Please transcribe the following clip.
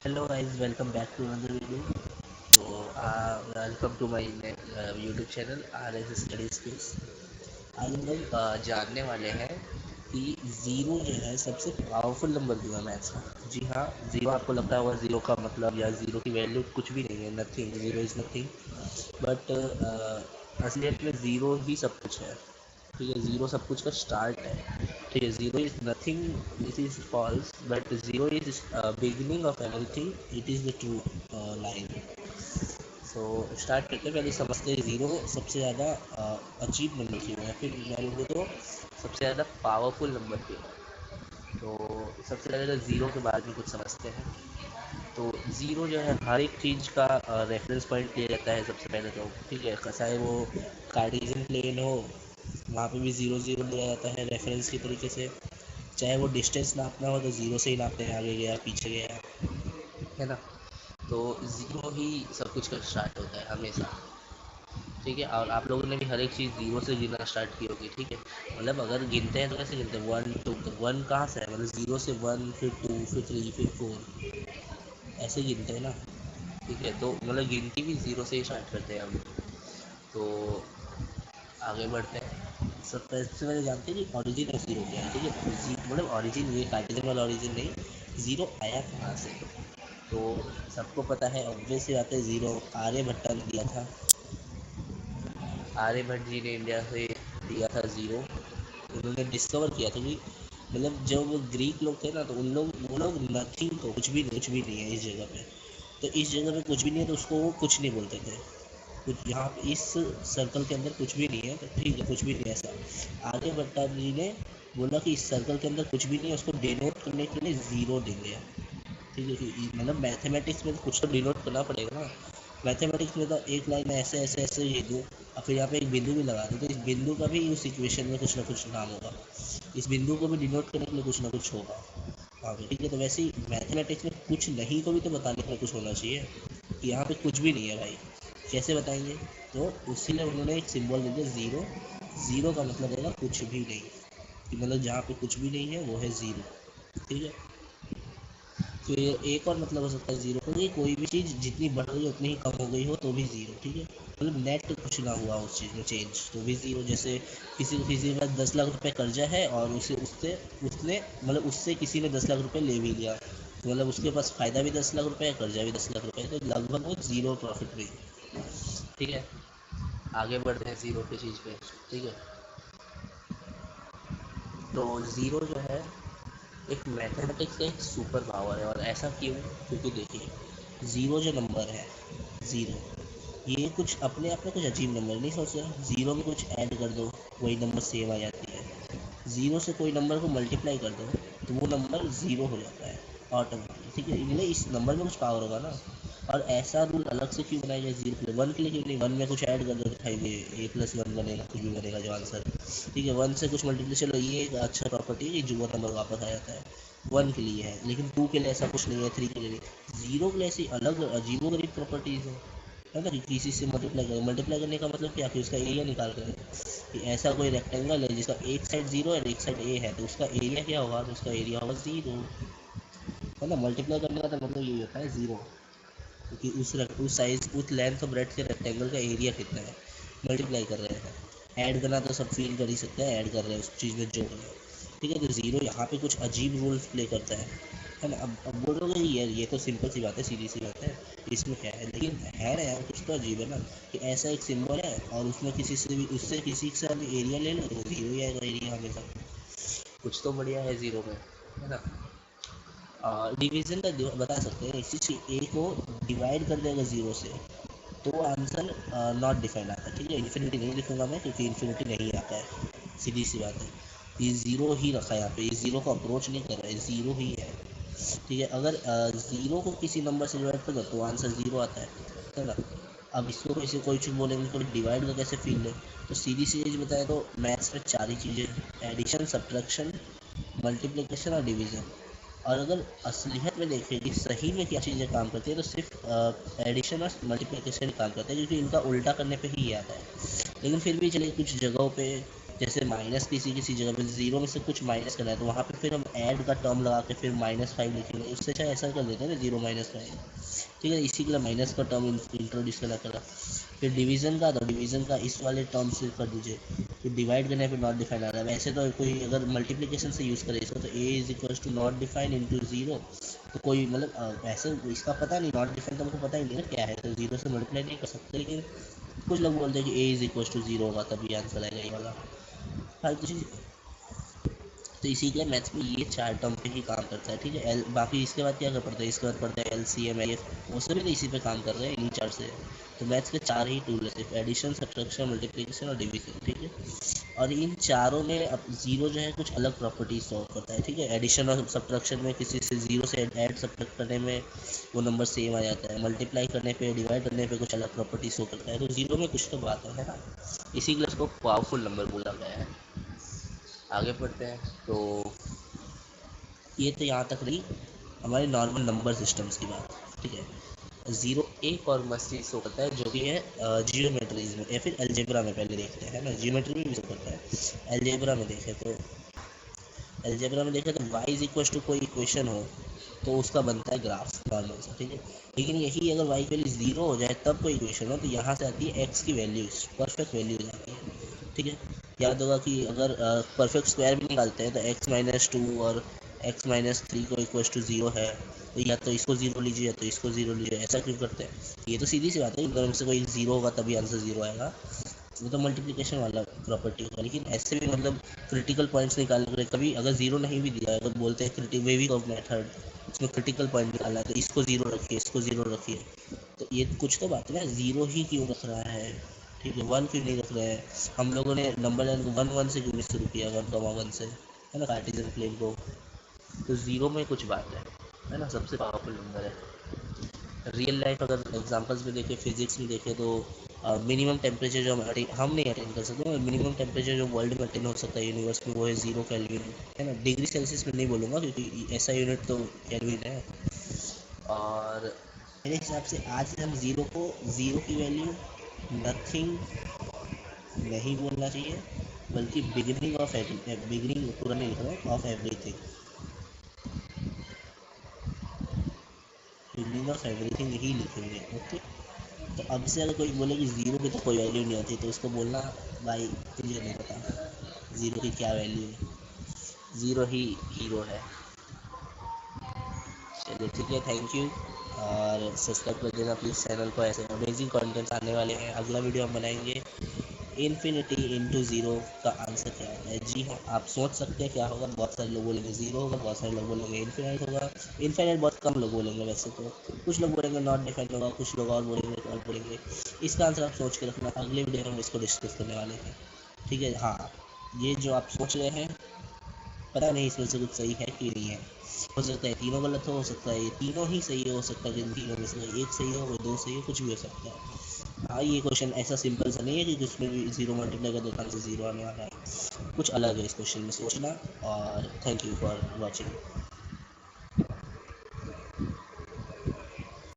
Hello guys, welcome back to another video. Welcome to my YouTube channel RS Study Skills. आज हम लोग जानने वाले हैं कि ज़ीरो जो है सबसे पावरफुल नंबर क्यों है मैथ्स का। जी हाँ, ज़ीरो आपको लगता होगा ज़ीरो का मतलब या ज़ीरो की वैल्यू कुछ भी नहीं है, nothing, zero is nothing. But असलियत में ज़ीरो ही सब कुछ है। ठीक है, ज़ीरो सब कुछ का स्टार्ट है। ठीक है, zero is nothing, this is false, but zero is beginning of everything, it is the true line. So start करते हैं, पहले समझते हैं ज़ीरो सबसे ज़्यादा अजीब नंबर क्यों है, फिर मैं बोलूँ तो सबसे ज़्यादा पावरफुल नंबर क्यों है। तो सबसे ज़्यादा ज़ीरो के बारे में कुछ समझते हैं। तो ज़ीरो जो है हर एक चीज़ का रेफरेंस पॉइंट लिया जाता है सबसे पहले तो। ठीक है, चाहे वो कार्टेशियन प्लेन हो, वहाँ पे भी ज़ीरो ज़ीरो लिया जाता है रेफरेंस के तरीके से। चाहे वो डिस्टेंस नापना हो तो ज़ीरो से ही नापते हैं, आगे गया पीछे गया, है ना। तो ज़ीरो ही सब कुछ का स्टार्ट होता है हमेशा। ठीक है, और आप लोगों ने भी हर एक चीज़ ज़ीरो से गिनना स्टार्ट की होगी। ठीक है, मतलब अगर गिनते हैं तो कैसे गिनते हैं, वन टू, तो वन कहाँ से है, मतलब ज़ीरो से वन, फिर टू, फिर थ्री, फिर फोर, ऐसे गिनते हैं ना। ठीक है, तो मतलब गिनती भी ज़ीरो से ही स्टार्ट करते हैं हम। तो आगे बढ़ते हैं। सबसे पहले जानते हैं कि ऑरिजिन ऑफ ज़ीरो क्या है। ठीक है, मतलब ऑरिजिन, ये कार्टेशियन वाला ऑरिजिन नहीं, ज़ीरो आया कहाँ से। तो सबको पता है, ऑब्वियस सी बात है, ज़ीरो आर्यभट्ट ने दिया था। आर्यभट्ट जी ने इंडिया से दिया था ज़ीरो। उन्होंने डिस्कवर किया था कि मतलब जब वो ग्रीक लोग थे ना, तो वो लोग नथिंग को, कुछ भी नहीं है इस जगह पे। तो इस जगह पे कुछ भी नहीं है तो उसको वो कुछ नहीं बोलते थे। कुछ यहाँ पे इस सर्कल के अंदर कुछ भी नहीं है तो ठीक है, कुछ भी नहीं है ऐसा। आर्यभट्ट जी ने बोला कि इस सर्कल के अंदर कुछ भी नहीं है, उसको डिनोट करने के लिए ज़ीरो देंगे। ठीक है, मतलब मैथमेटिक्स में तो कुछ तो डिनोट करना पड़ेगा ना। मैथमेटिक्स में तो एक लाइन ऐसे ऐसे ऐसे लिख दूँ और फिर यहाँ पे एक बिंदु भी लगा दूँ, तो इस बिंदु का भी उस इक्वेशन में कुछ ना कुछ नाम होगा। इस बिंदु को भी डिनोट करने के लिए कुछ ना कुछ होगा। हाँ भाई, ठीक है, तो वैसे ही मैथमेटिक्स में कुछ नहीं को भी तो बताने के लिए कुछ होना चाहिए, कि यहाँ पे कुछ भी नहीं है भाई, कैसे बताएंगे। तो उसी ने उन्होंने एक सिंबल दे दिया ज़ीरो। ज़ीरो का मतलब रहेगा कुछ भी नहीं, कि मतलब जहाँ पे कुछ भी नहीं है वो है ज़ीरो। ठीक है, फिर एक और मतलब हो सकता है ज़ीरो का, कि कोई भी चीज़ जितनी बढ़ गई उतनी ही कम हो गई हो तो भी ज़ीरो। ठीक है, मतलब नेट कुछ ना हुआ उस चीज़ में चेंज तो भी ज़ीरो। जैसे किसी के पास 10 लाख रुपए कर्जा है और उसे उससे उसने मतलब उससे किसी ने 10 लाख रुपए ले भी लिया, तो मतलब उसके पास फ़ायदा भी 10 लाख रुपए है, कर्जा भी 10 लाख रुपए है, तो लगभग वो ज़ीरो प्रॉफिट हुई। ठीक है, आगे बढ़ते हैं ज़ीरो की चीज़ पे। ठीक है, तो ज़ीरो जो है एक मैथमेटिक्स का एक सुपर पावर है। और ऐसा क्यों, क्योंकि देखिए ज़ीरो जो नंबर है, ज़ीरो, ये कुछ अपने आप में कुछ अजीब नंबर नहीं सोच रहे। ज़ीरो में कुछ ऐड कर दो, वही नंबर सेम आ जाती है। ज़ीरो से कोई नंबर को मल्टीप्लाई कर दो तो वो नंबर ज़ीरो हो जाता है ऑटोमेटिक। ठीक है, इसलिए इस नंबर में कुछ पावर होगा ना। और ऐसा रूल अलग से क्यों बनाया गया ज़ीरो के लिए, वन के लिए क्यों नहीं, वन में कुछ ऐड कर दो दिखाइए, ए प्लस वन बनेगा, कुछ भी बनेगा जो आंसर। ठीक है, वन से कुछ मल्टीप्लाई, चलो ये एक अच्छा प्रॉपर्टी है कि जो नंबर वापस आ जाता है, वन के लिए है, लेकिन टू के लिए ऐसा कुछ नहीं है, थ्री के लिए नहीं। ज़ीरो के लिए ऐसी अलग अजीबोगरीब प्रॉपर्टीज़ है ना, कि किसी से मल्टीप्लाई करने का मतलब क्या, कि उसका एरिया निकाल रहे हैं। कि ऐसा कोई रेक्टेंगल है जिसका एक साइड जीरो है और एक साइड ए है, तो उसका एरिया क्या होगा, तो उसका एरिया होगा ज़ीरो। है ना, मल्टीप्लाई करने का तो मतलब यही होता है ज़ीरो, क्योंकि उस साइज, उस लेंथ और ब्रेड्थ के रेक्टेंगल का एरिया कितना है, मल्टीप्लाई कर रहे हैं। ऐड करना तो सब फील कर ही सकते हैं, ऐड कर रहे हैं, उस चीज़ में जोड़ रहे हैं। ठीक है, तो ज़ीरो यहाँ पे कुछ अजीब रोल्स प्ले करता है ना। अब बोलोगे ये तो सिंपल सी बात है, सीधी सी बात है, इसमें क्या है, लेकिन है ना यार, कुछ तो अजीब है ना। कि ऐसा एक सिंबल है और उसमें किसी से भी, उससे किसी से एरिया ले लो तो ज़ीरो ही आएगा एरिया हमेशा। कुछ तो बढ़िया है ज़ीरो में, है ना। डिवीज़न का बता सकते हैं, किसी ए को डिवाइड कर देगा ज़ीरो से तो आंसर नॉट डिफाइंड आता है। ठीक है, इन्फिनिटी नहीं लिखूंगा मैं, क्योंकि इन्फिनिटी नहीं आता है, सीधी सी बात है। ये ज़ीरो ही रखा है यहाँ पे, ये ज़ीरो को अप्रोच नहीं कर रहा है, ज़ीरो ही है। ठीक है, अगर ज़ीरो को किसी नंबर से डिवाइड कर दो तो आंसर ज़ीरो आता है ना। अब इसको किसी कोई चीज़ बोलेंगे तो डिवाइड का कैसे फील है, तो सीधी सी चीज़ बताए तो मैथ्स में चार ही चीज़ें हैं, एडिशन, सब्ट्रैक्शन, मल्टीप्लिकेशन और डिवीज़न। और अगर असलियत में देखें कि सही में क्या चीज़ें काम करती है, तो सिर्फ एडिशन और मल्टीप्लिकेशन काम करते हैं, क्योंकि इनका उल्टा करने पे ही ये आता है। लेकिन फिर भी चलिए कुछ जगहों पे जैसे माइनस किसी किसी जगह पे जीरो में से कुछ माइनस करना है तो वहाँ पे फिर हम ऐड का टर्म लगा के फिर -5 लिखेंगे, उससे अच्छा ऐसा कर देते हैं ना 0 - 5, ठीक है। इसी के लिए माइनस का टर्म इंट्रोड्यूस करना पड़ा। फिर डिवीज़न का, तो डिवीज़न का इस वाले टर्म से कर दीजिए। फिर डिवाइड करने पे नॉट डिफाइन आ रहा है। वैसे तो कोई अगर मल्टीप्लिकेशन से यूज़ करे इसको तो a is equals to not define into zero, तो कोई मतलब ऐसे इसका पता नहीं, नॉट डिफाइन तो हमको पता ही नहीं ना क्या है, तो जीरो से मल्टीप्लाई नहीं कर सकते। लेकिन कुछ लोग बोलते हैं कि a is equals to zero होगा तभी आंसर आएगा ये वाला। फालतू चीज़। तो इसी के लिए मैथ्स में ये चार टर्म पे ही काम करता है, ठीक है। एल बाकी इसके बाद क्या कर पड़ता है, इसके बाद पड़ता है LCM LF, वो सभी तो इसी पे काम कर रहे हैं, इन्हीं चार से। तो मैथ्स के चार ही टूल है, सिर्फ एडिशन, सब्ट्रैक्शन, मल्टीप्लिकेशन और डिवीजन, ठीक है। और इन चारों में अब जीरो जो है कुछ अलग प्रॉपर्टीज सॉल्व करता है, ठीक है। एडिशन और सब्ट्रैक्शन में किसी से जीरो से ऐड सब्ट्रैक्ट करने में वो नंबर सेम आ जाता है, मल्टीप्लाई करने पे, डिवाइड करने पे कुछ अलग प्रॉपर्टीज शो करता है। तो जीरो में कुछ तो बात है ना, इसी के लिए उसको पावरफुल नंबर बोला गया है। आगे बढ़ते हैं। तो ये तो यहाँ तक रही हमारे नॉर्मल नंबर सिस्टम्स की बात, ठीक है। ज़ीरो एक और मस्त चीज़ शो करता है जो कि है जियोमेट्रीज में या फिर अलजेब्रा में। पहले देखते हैं ना, जियोमेट्री में भी शो करता है। अलजेब्रा में देखें तो y इज इक्वल टू कोई इक्वेशन हो तो उसका बनता है ग्राफ नॉर्मल सा, ठीक है। लेकिन यही अगर y की वैल्यू ज़ीरो हो जाए तब कोई इक्वेशन हो तो यहाँ से आती है x की वैल्यू, परफेक्ट वैल्यू हो जाती है, ठीक है। याद होगा कि अगर परफेक्ट स्क्वायर भी निकालते हैं तो x-2 और x-3 को इक्वल टू ज़ीरो है, तो या तो इसको ज़ीरो लीजिए या तो इसको ज़ीरो लीजिए, ऐसा क्यों करते हैं। ये तो सीधी सी बात है, इनमें से कोई ज़ीरो होगा तभी आंसर ज़ीरो आएगा, वो तो मल्टीप्लिकेशन वाला प्रॉपर्टी होगा। लेकिन ऐसे भी मतलब क्रिटिकल पॉइंट्स निकालने के लिए कभी अगर ज़ीरो नहीं भी दिया है तो बोलते हैं वेविंग ऑफ मेथड, उसमें क्रिटिकल पॉइंट निकालना है तो इसको ज़ीरो रखिए, इसको ज़ीरो रखिए। तो ये कुछ तो बात है ना, ज़ीरो ही क्यों रख रहा है, ठीक है। वन क्यों नहीं रख रहे हैं, हम लोगों ने नंबर लाइन को वन से क्यों नहीं शुरू किया, 1, 1 से, है ना, कार्टेशियन प्लेन को। तो ज़ीरो में कुछ बात है ना, सबसे पावरफुल नंबर है। रियल लाइफ अगर एग्जांपल्स में देखें, फिजिक्स में देखें तो मिनिमम टेम्परेचर जो हम नहीं अटेंड कर सकते, मिनिमम टेम्परेचर जो वर्ल्ड में अटेंड हो सकता है यूनिवर्स में, वो है 0 केल्विन, है ना। डिग्री सेल्सियस में नहीं बोलूँगा क्योंकि ऐसा यूनिट तो केल्विन है। और मेरे हिसाब से आज हम ज़ीरो को, ज़ीरो की वैल्यू नथिंग नहीं बोलना चाहिए, बल्कि बिगिनिंग ऑफ बिगिनिंग पूरा नहीं लिख रहा of everything, beginning of everything he लिखेंगे, ओके। तो अब से अगर कोई बोले कि ज़ीरो की तो कोई वैल्यू नहीं होती तो उसको बोलना भाई तुझे नहीं पता ज़ीरो की क्या वैल्यू है, ज़ीरो ही हीरो है। चलिए ठीक है, थैंक यू। और सब्सक्राइब कर देना प्लीज़ चैनल को, ऐसे अमेजिंग कंटेंट्स आने वाले हैं। अगला वीडियो हम बनाएंगे इन्फिनिटी इंटू ज़ीरो का आंसर क्या होता है। जी हाँ, आप सोच सकते हैं क्या होगा, बहुत सारे लोग बोलेंगे ज़ीरो होगा, बहुत सारे लोग बोलेंगे इन्फिनाइट होगा। इन्फिनाइट बहुत कम लोग बोलेंगे वैसे तो, कुछ लोग बोलेंगे नॉट डिफाइंड होगा, कुछ लोग और बोलेंगे और बोलेंगे। इसका आंसर आप सोच के रखना, अगले वीडियो में हम इसको डिस्कस करने वाले हैं, ठीक है। हाँ, ये जो आप सोच रहे हैं पता नहीं इसमें से कुछ सही है कि नहीं है, हो सकता है तीनों गलत हो सकता है ये तीनों ही सही हो सकता है कि तीनों में से एक सही हो, वो दो सही हो, कुछ भी हो सकता है। हाँ, ये क्वेश्चन ऐसा सिंपल सा नहीं है कि जिसमें भी ज़ीरो मल्टीप्लाई कर दो आंसर ज़ीरो आने वाला है, कुछ अलग है इस क्वेश्चन में, सोचना। और थैंक यू फॉर वॉचिंग।